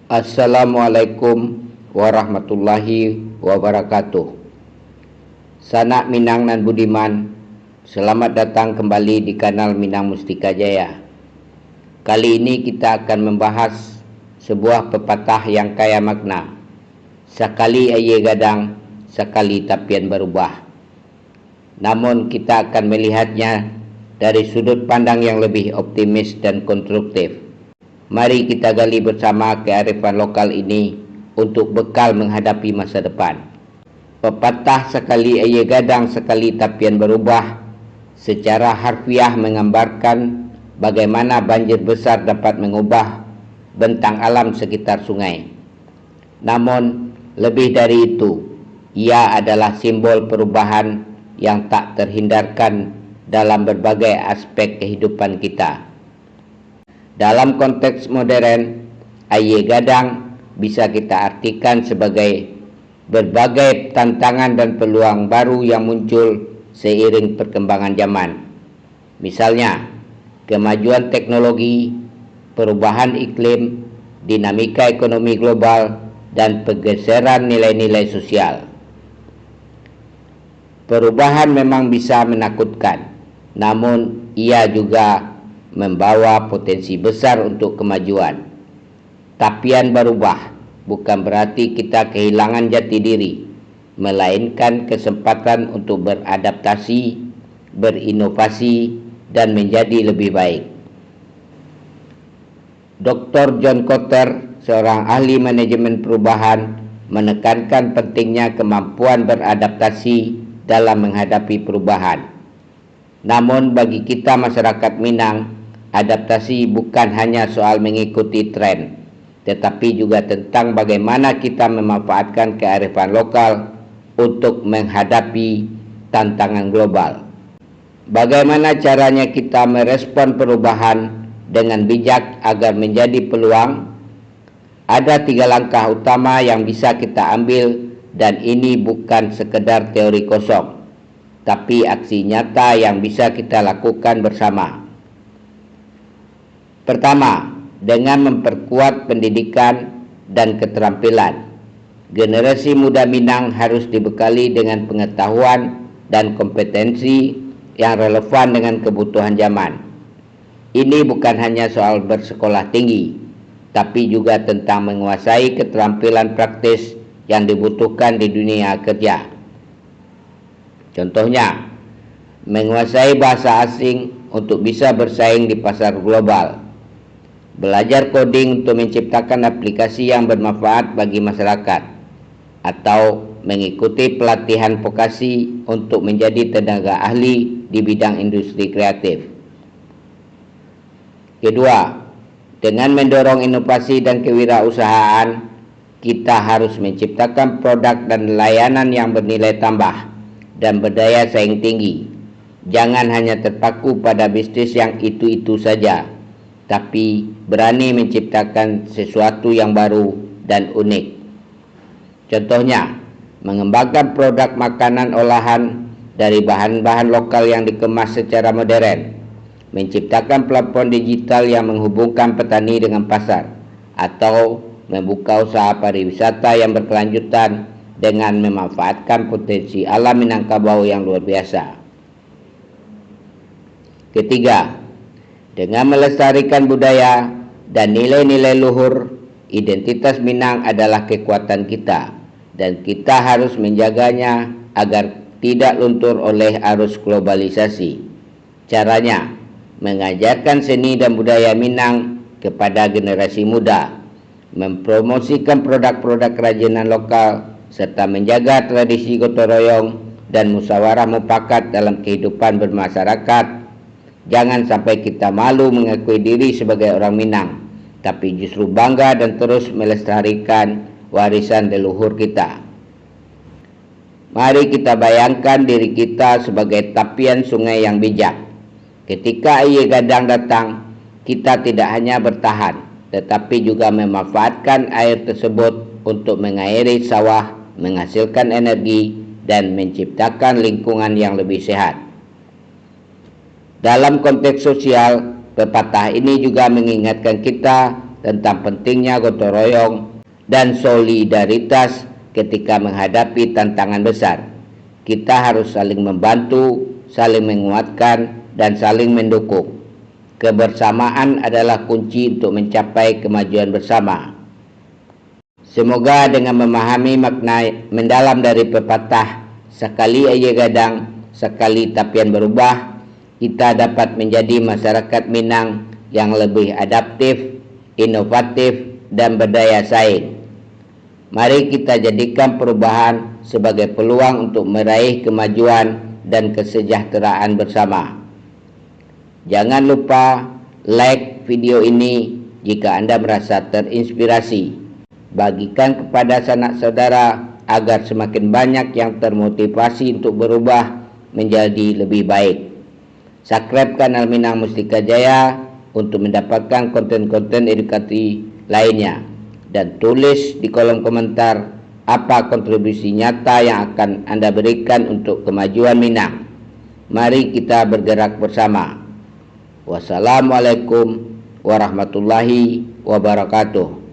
Assalamualaikum warahmatullahi wabarakatuh. Sanak Minang nan Budiman, selamat datang kembali di kanal Minang Mustika Jaya. Kali ini kita akan membahas sebuah pepatah yang kaya makna. Sekali aye gadang, sekali tapian berubah. Namun kita akan melihatnya dari sudut pandang yang lebih optimis dan konstruktif. Mari kita gali bersama kearifan lokal ini untuk bekal menghadapi masa depan. Pepatah sekali aye gadang sekali tapian berubah secara harfiah menggambarkan bagaimana banjir besar dapat mengubah bentang alam sekitar sungai. Namun lebih dari itu, ia adalah simbol perubahan yang tak terhindarkan dalam berbagai aspek kehidupan kita. Dalam konteks modern, aye gadang bisa kita artikan sebagai berbagai tantangan dan peluang baru yang muncul seiring perkembangan zaman. Misalnya, kemajuan teknologi, perubahan iklim, dinamika ekonomi global, dan pergeseran nilai-nilai sosial. Perubahan memang bisa menakutkan, namun ia juga membawa potensi besar untuk kemajuan. Tapian berubah bukan berarti kita kehilangan jati diri, melainkan kesempatan untuk beradaptasi, berinovasi, dan menjadi lebih baik. Dr. John Kotter, seorang ahli manajemen perubahan, menekankan pentingnya kemampuan beradaptasi dalam menghadapi perubahan. Namun bagi kita masyarakat Minang, adaptasi bukan hanya soal mengikuti tren, tetapi juga tentang bagaimana kita memanfaatkan kearifan lokal untuk menghadapi tantangan global. Bagaimana caranya kita merespon perubahan dengan bijak agar menjadi peluang? Ada 3 langkah utama yang bisa kita ambil, dan ini bukan sekedar teori kosong, tapi aksi nyata yang bisa kita lakukan bersama. Pertama, dengan memperkuat pendidikan dan keterampilan. Generasi muda Minang harus dibekali dengan pengetahuan dan kompetensi yang relevan dengan kebutuhan zaman. Ini bukan hanya soal bersekolah tinggi, tapi juga tentang menguasai keterampilan praktis yang dibutuhkan di dunia kerja. Contohnya, menguasai bahasa asing untuk bisa bersaing di pasar global, belajar coding untuk menciptakan aplikasi yang bermanfaat bagi masyarakat, atau mengikuti pelatihan vokasi untuk menjadi tenaga ahli di bidang industri kreatif. Kedua, dengan mendorong inovasi dan kewirausahaan, kita harus menciptakan produk dan layanan yang bernilai tambah dan berdaya saing tinggi. Jangan hanya terpaku pada bisnis yang itu-itu saja, tapi berani menciptakan sesuatu yang baru dan unik. Contohnya, mengembangkan produk makanan olahan dari bahan-bahan lokal yang dikemas secara modern, menciptakan platform digital yang menghubungkan petani dengan pasar, atau membuka usaha pariwisata yang berkelanjutan dengan memanfaatkan potensi alam Minangkabau yang luar biasa. Ketiga, dengan melestarikan budaya dan nilai-nilai luhur, identitas Minang adalah kekuatan kita, dan kita harus menjaganya agar tidak luntur oleh arus globalisasi. Caranya, mengajarkan seni dan budaya Minang kepada generasi muda, mempromosikan produk-produk kerajinan lokal, serta menjaga tradisi gotong royong dan musyawarah mufakat dalam kehidupan bermasyarakat. Jangan sampai kita malu mengakui diri sebagai orang Minang, tapi justru bangga dan terus melestarikan warisan leluhur kita. Mari kita bayangkan diri kita sebagai tapian sungai yang bijak. Ketika aye gadang datang, kita tidak hanya bertahan, tetapi juga memanfaatkan air tersebut untuk mengairi sawah, menghasilkan energi, dan menciptakan lingkungan yang lebih sehat. Dalam konteks sosial, pepatah ini juga mengingatkan kita tentang pentingnya gotong royong dan solidaritas ketika menghadapi tantangan besar. Kita harus saling membantu, saling menguatkan, dan saling mendukung. Kebersamaan adalah kunci untuk mencapai kemajuan bersama. Semoga dengan memahami makna mendalam dari pepatah "sekali aja gadang, sekali tapian berubah", kita dapat menjadi masyarakat Minang yang lebih adaptif, inovatif, dan berdaya saing. Mari kita jadikan perubahan sebagai peluang untuk meraih kemajuan dan kesejahteraan bersama. Jangan lupa like video ini jika Anda merasa terinspirasi. Bagikan kepada sanak saudara agar semakin banyak yang termotivasi untuk berubah menjadi lebih baik. Subscribe kanal Minang Mustika Jaya untuk mendapatkan konten-konten edukatif lainnya. Dan tulis di kolom komentar apa kontribusi nyata yang akan Anda berikan untuk kemajuan Minang. Mari kita bergerak bersama. Wassalamualaikum warahmatullahi wabarakatuh.